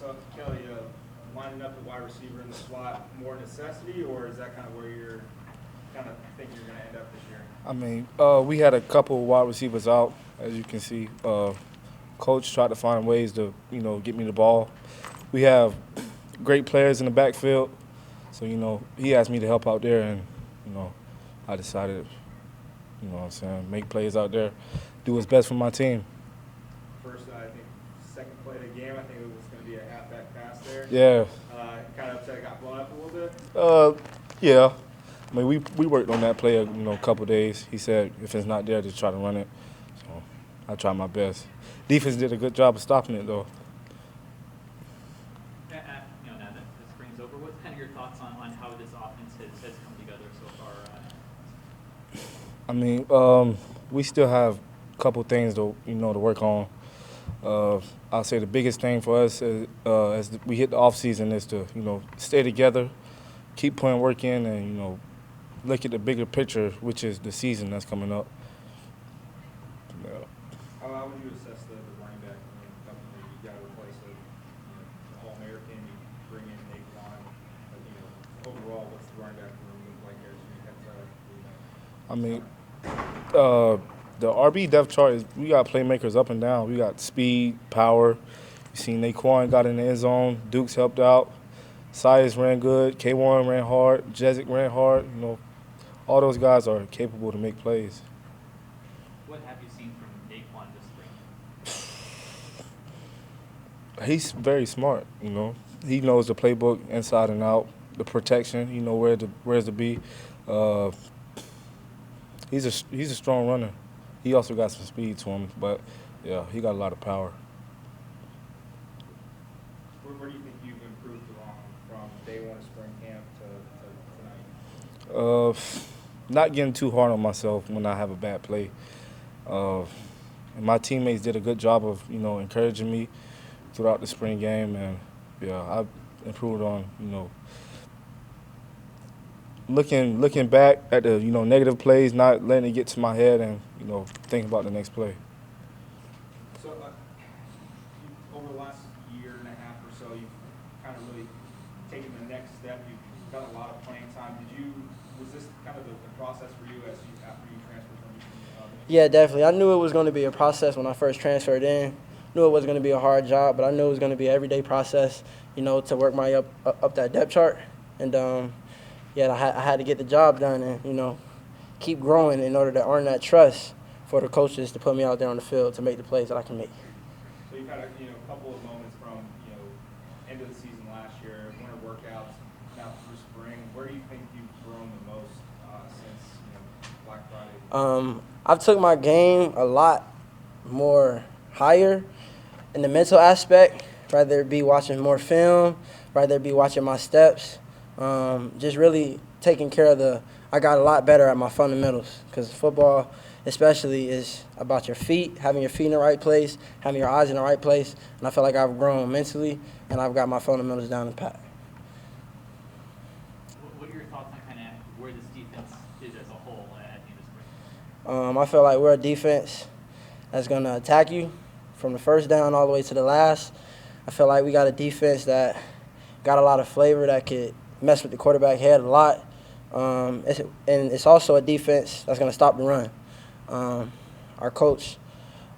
So, Kelly, lining up the wide receiver in the slot more necessity, or is that kind of where you're kind of think you're going to end up this year? I mean, we had a couple wide receivers out, as you can see. Coach tried to find ways to, get me the ball. We have great players in the backfield, so he asked me to help out there, and I decided, what I'm saying, make plays out there, do what's best for my team. First, I think second play of the game, I think it was going to be a halfback pass there. Yeah. Kind of upset it got blown up a little bit. Yeah. I mean, we worked on that play, a couple days. He said if it's not there, just try to run it. So I tried my best. Defense did a good job of stopping it, though. Now that the spring's over, what's kind of your thoughts on how this offense has come together so far? I mean, we still have a couple things to work on. I'll say the biggest thing for us as we hit the off season is to stay together, keep putting work in, and look at the bigger picture, which is the season that's coming up. Yeah. How would you assess the running back? You got to replace the All-American. You bring in Naquan. But, overall, what's the running back room look like as you head to? I mean, the RB depth chart is we got playmakers up and down. We got speed, power. You seen Naquan got in the end zone. Dukes helped out. Sias ran good. K1 ran hard. Jezik ran hard. All those guys are capable to make plays. What have you seen from Naquan this spring? He's very smart. He knows the playbook inside and out. The protection. Where's to be. He's a strong runner. He also got some speed to him, but yeah, he got a lot of power. Where do you think you've improved along from day one of spring camp to tonight? Not getting too hard on myself when I have a bad play. And my teammates did a good job of, encouraging me throughout the spring game, and yeah, I've improved on, looking back at the negative plays, not letting it get to my head, and thinking about the next play. So, over the last year and a half or so, you've kind of really taken the next step. You've got a lot of playing time. Was this kind of the process for you after you transferred from? Yeah, definitely. I knew it was going to be a process when I first transferred in. Knew it was going to be a hard job, but I knew it was going to be an everyday process, to work my up that depth chart. And I had to get the job done and keep growing in order to earn that trust for the coaches to put me out there on the field to make the plays that I can make. So you've had a couple of moments from end of the season last year, winter workouts, now through spring. Where do you think you've grown the most since Black Friday? I've took my game a lot more higher in the mental aspect, rather it be watching more film, rather it be watching my steps, just really taking care of I got a lot better at my fundamentals because football especially is about your feet, having your feet in the right place, having your eyes in the right place, and I feel like I've grown mentally and I've got my fundamentals down pat. What are your thoughts on kind of where this defense is as a whole at the end of spring? I feel like we're a defense that's going to attack you from the first down all the way to the last. I feel like we got a defense that got a lot of flavor that could mess with the quarterback head a lot. It's also a defense that's going to stop the run. Our coach,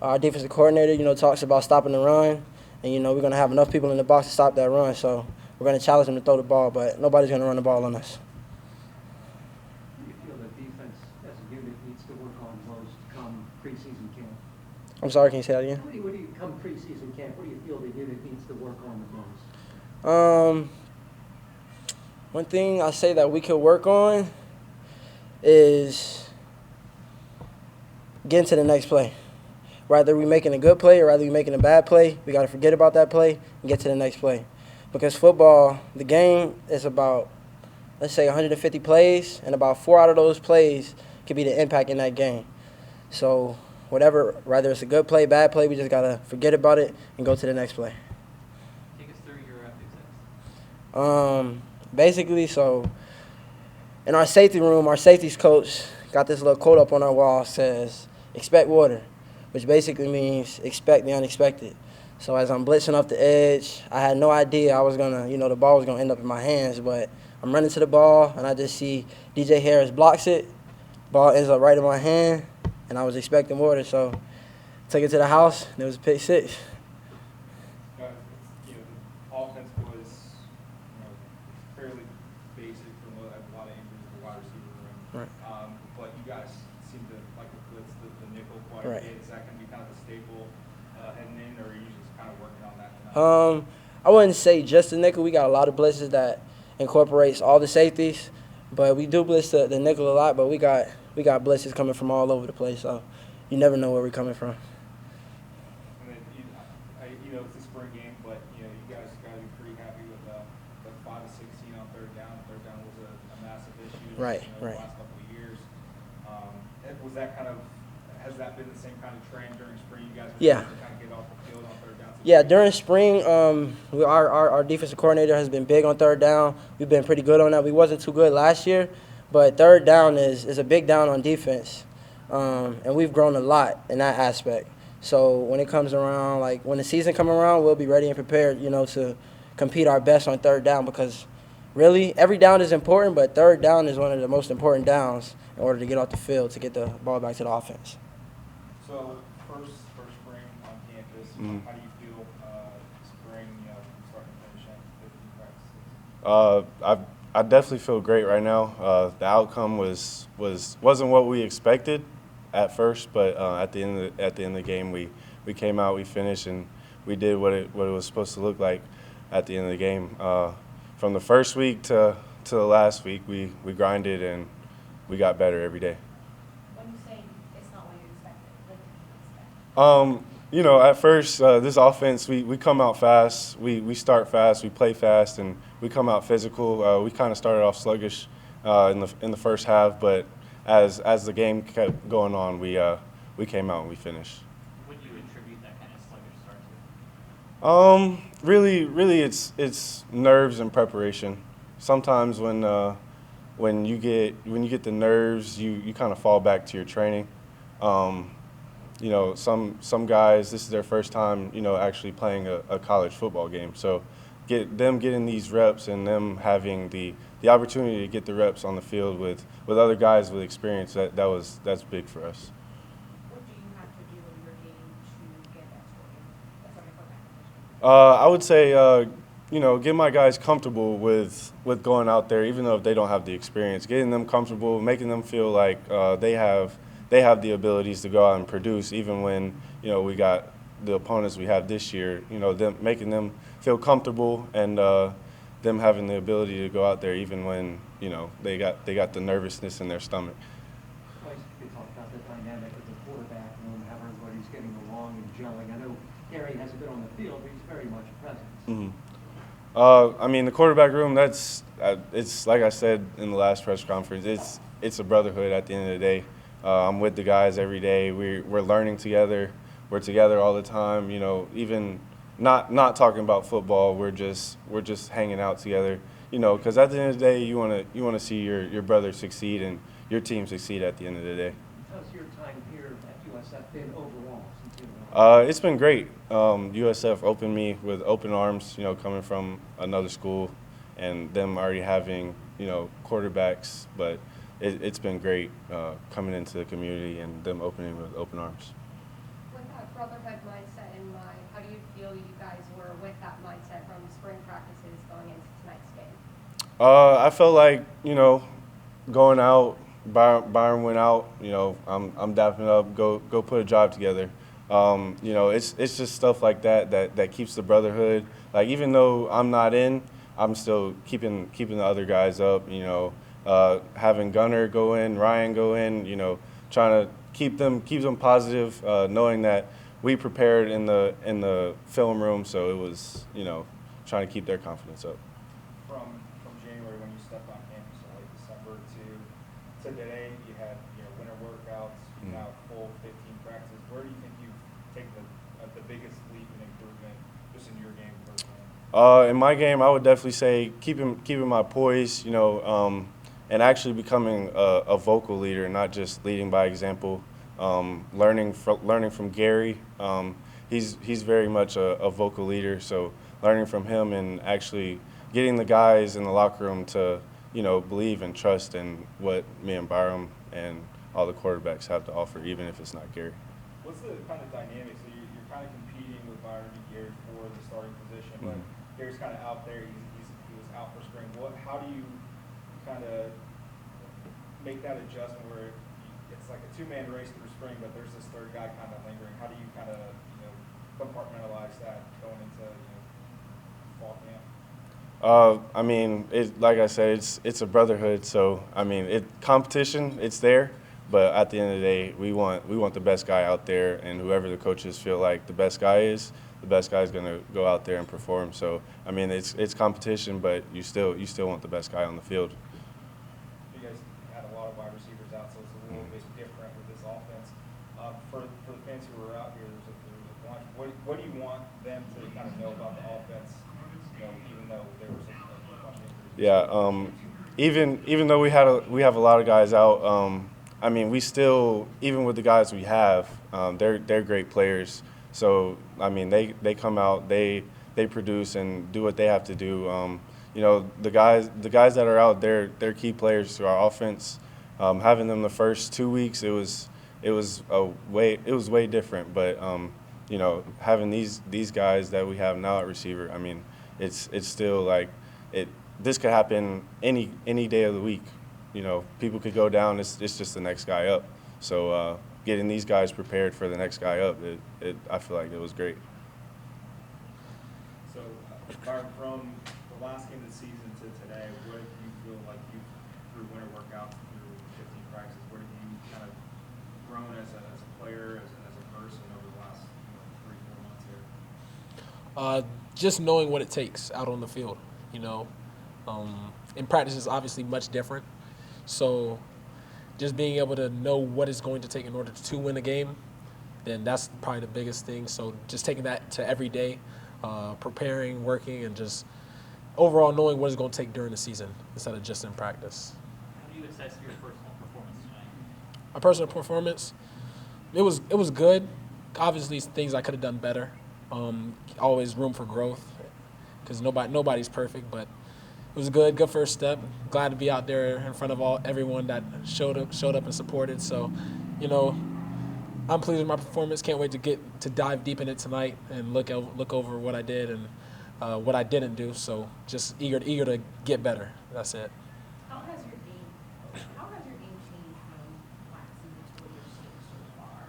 our defensive coordinator, talks about stopping the run, and, we're going to have enough people in the box to stop that run. So we're going to challenge them to throw the ball, but nobody's going to run the ball on us. Do you feel the defense as a unit needs to work on most come preseason camp? I'm sorry, can you say that again? What do you come preseason camp? What do you feel the unit needs to work on the most? One thing I say that we could work on is getting to the next play. Rather we making a good play or rather we making a bad play, we got to forget about that play and get to the next play. Because football, the game is about, let's say, 150 plays, and about 4 out of those plays could be the impact in that game. So whatever, whether it's a good play, bad play, we just got to forget about it and go to the next play. Take us through your success. Basically, so in our safety room, our safeties coach got this little quote up on our wall, says, expect water, which basically means expect the unexpected. So as I'm blitzing off the edge, I had no idea I was gonna, the ball was gonna end up in my hands. But I'm running to the ball, and I just see DJ Harris blocks it. Ball ends up right in my hand, and I was expecting water, so took it to the house, and it was a pick six. The offense was, fairly basic from a lot of injuries in the wide receiver room. Right. But you guys seem to like to blitz the nickel quite Right. a bit. Is that going to be kind of a staple heading in, or are you just kind of working on that tonight? I wouldn't say just the nickel. We got a lot of blitzes that incorporates all the safeties, but we do blitz the nickel a lot. But we got blitzes coming from all over the place, so you never know where we're coming from. And then, it's a spring game, but, you guys got to be pretty happy with the 5 of 16 on third down. Third down was a massive issue Right, the right. last couple of years. Was that has that been the same kind of trend during spring? You guys were Yeah. able to kind of get off the field on third down? Yeah, during spring, our defensive coordinator has been big on third down. We've been pretty good on that. We wasn't too good last year, but third down is a big down on defense, and we've grown a lot in that aspect. So when it comes around, like when the season comes around, we'll be ready and prepared, to compete our best on third down because really every down is important, but third down is one of the most important downs in order to get off the field to get the ball back to the offense. So first spring on campus, how do you feel spring, from start to finish at 15 practices? I definitely feel great right now. The outcome wasn't what we expected at first, but at the end of the game, we came out, we finished, and we did what it was supposed to look like at the end of the game. From the first week to the last week, we grinded and we got better every day. When you say it's not what you expected, what did you expect? At first, this offense, we come out fast, we start fast, we play fast, and we come out physical. We kind of started off sluggish in the first half, but as the game kept going on, we came out and we finished. What do you attribute that kind of sluggish start to? Really, it's nerves and preparation. Sometimes when you get the nerves, you kind of fall back to your training. Some guys, this is their first time, actually playing a college football game. So getting these reps and them having the opportunity to get the reps on the field with other guys with experience, that's big for us. What do you have to do in your game to get that score? I would say, get my guys comfortable with going out there, even though if they don't have the experience, getting them comfortable, making them feel like they have the abilities to go out and produce, even when, we got the opponents we have this year, making them feel comfortable and them having the ability to go out there even when, they got the nervousness in their stomach. Twice we talked about the dynamic of the quarterback room, how everybody's getting along and gelling. I know Gary hasn't been on the field, but he's very much a presence. Mm-hmm. The quarterback room, it's like I said in the last press conference, it's a brotherhood at the end of the day. I'm with the guys every day. We're learning together. We're together all the time. Even not talking about football. We're just hanging out together. Because at the end of the day, you want to see your brother succeed and your team succeed at the end of the day. How's your time here at USF been overall since you've been? It's been great. USF opened me with open arms. Coming from another school, and them already having quarterbacks, but it's been great coming into the community and them opening with open arms. With that brotherhood mindset in mind, how do you feel you guys were with that mindset from spring practices going into tonight's game? I felt like going out. Byron went out. I'm dapping up. Go put a job together. It's just stuff like that keeps the brotherhood. Like even though I'm not in, I'm still keeping the other guys up. Having Gunner go in, Ryan go in. Trying to keep them positive, knowing that we prepared in the film room. So it was trying to keep their confidence up. From January when you stepped on campus in late December to today, you had winter workouts, now full 15 practices. Where do you think you've taken the biggest leap in improvement just in your game personally? In my game, I would definitely say keeping my poise, and actually becoming a vocal leader, not just leading by example. Learning from Gary, he's very much a vocal leader. So learning from him and actually getting the guys in the locker room to, believe and trust in what me and Byram and all the quarterbacks have to offer, even if it's not Gary. What's the kind of dynamic? So you're kind of competing with Byron and Gary for the starting position, but Gary's kind of out there. He was out for spring. How do you kind of make that adjustment where it's like a two-man race through spring, but there's this third guy kind of lingering? How do you kind of compartmentalize that going into fall camp? I mean, like I said, it's a brotherhood. So I mean, competition, it's there, but at the end of the day, we want the best guy out there, and whoever the coaches feel like the best guy is going to go out there and perform. So I mean, it's competition, but you still want the best guy on the field. You guys had a lot of wide receivers out, so it's a little bit different with this offense. For the fans who were out here, there's a bunch. What do you want them to kind of know about the offense? Even though there was a bunch of injuries. Yeah. Even though we have a lot of guys out. I mean, we still, even with the guys we have, they're great players. So I mean, they come out, they produce and do what they have to do. The guys that are out, they're key players to our offense. Having them the first 2 weeks, it was way different. But having these guys that we have now at receiver, I mean, it's still like this could happen any day of the week. People could go down. It's just the next guy up. So getting these guys prepared for the next guy up, I feel like it was great. So, Byron, from the last game of the season to today, what do you feel like you, through winter workouts, through 15 practices, where have you kind of grown as a player, as a person over the last 3-4 months here? Just knowing what it takes out on the field. In practice is obviously much different. So just being able to know what it's going to take in order to win a game, then that's probably the biggest thing. So just taking that to every day, preparing, working, and just overall knowing what it's going to take during the season instead of just in practice. How do you assess your personal performance tonight? My personal performance, it was good. Obviously, things I could have done better. Always room for growth because nobody's perfect, but it was good first step. Glad to be out there in front of everyone that showed up and supported. So, I'm pleased with my performance. Can't wait to dive deep in it tonight and look over what I did and what I didn't do. So, just eager to get better. That's it. How has your game changed from last season to what you're seeing so far?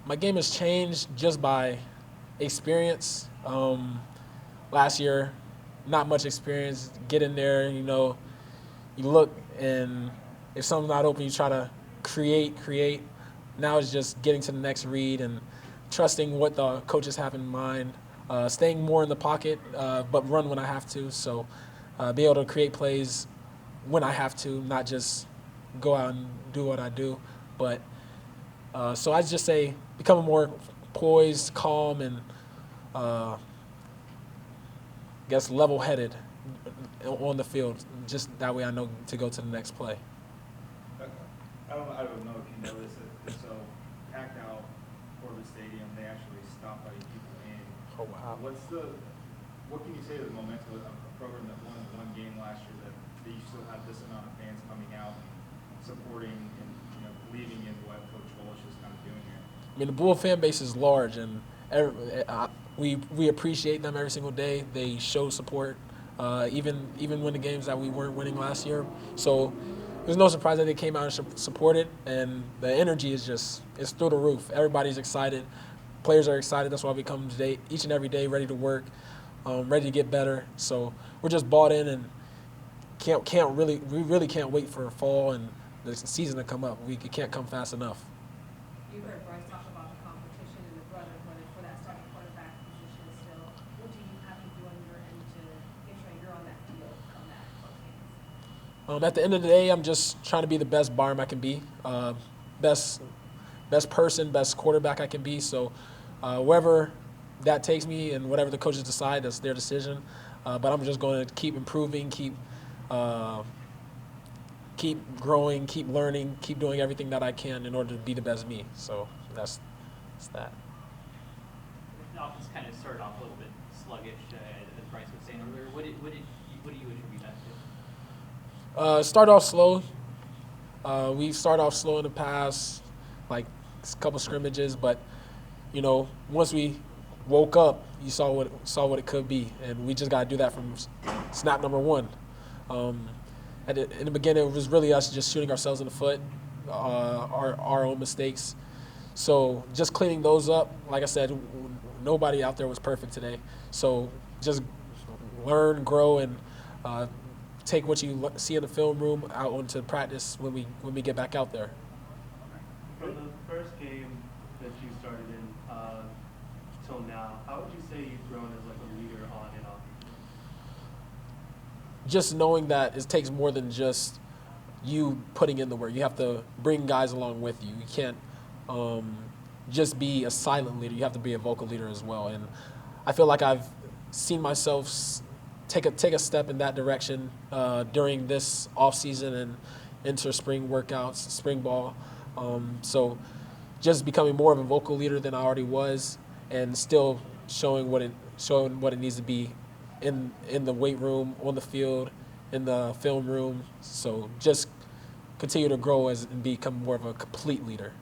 My game has changed just by experience. Last year, not much experience. Get in there, you look, and if something's not open, you try to create. Now it's just getting to the next read and trusting what the coaches have in mind, staying more in the pocket, but run when I have to. So be able to create plays when I have to, not just go out and do what I do. But so I just say becoming more poised, calm, and level-headed on the field. Just that way I know to go to the next play. I don't know if you know this. So packed out Corbett Stadium, they actually stopped letting people in. Oh, wow. What can you say to the momentum of a program that won one game last year that you still have this amount of fans coming out and supporting and believing in what Coach Walsh is kind of doing here? I mean, the Bull fan base is large, and we appreciate them every single day. They show support, even when the games that we weren't winning last year. So there's no surprise that they came out and supported, and the energy is it's through the roof. Everybody's excited. Players are excited. That's why we come today, each and every day, ready to work, ready to get better. So we're just bought in and we really can't wait for fall and the season to come up. It can't come fast enough. You heard Bryce talk about the competition and the brotherhood for that starting quarterback position still. What do you have to do on your end to make sure you're on that field come that close games? At the end of the day, I'm just trying to be the best Byram I can be, best person, best quarterback I can be. So wherever that takes me and whatever the coaches decide, that's their decision. But I'm just going to keep improving, keep growing, keep learning, keep doing everything that I can in order to be the best me. So that's It's that. The offense kind of started off a little bit sluggish, as Bryce was saying earlier. What do you attribute that to? Start off slow. We started off slow in the past, like a couple scrimmages, but you know, once we woke up, you saw what it could be, and we just got to do that from snap number one. In the beginning, it was really us just shooting ourselves in the foot, our own mistakes. So just cleaning those up. Like I said, nobody out there was perfect today. So just learn, grow, and take what you see in the film room out onto practice when we get back out there. From the first game that you started in till now, how would you say you've grown as like a leader on and off? Just knowing that it takes more than just you putting in the work. You have to bring guys along with you. You can't just be a silent leader. You have to be a vocal leader as well. And I feel like I've seen myself take a step in that direction during this off season and into spring workouts, spring ball. So just becoming more of a vocal leader than I already was, and still showing what it needs to be in the weight room, on the field, in the film room. So just continue to grow and become more of a complete leader.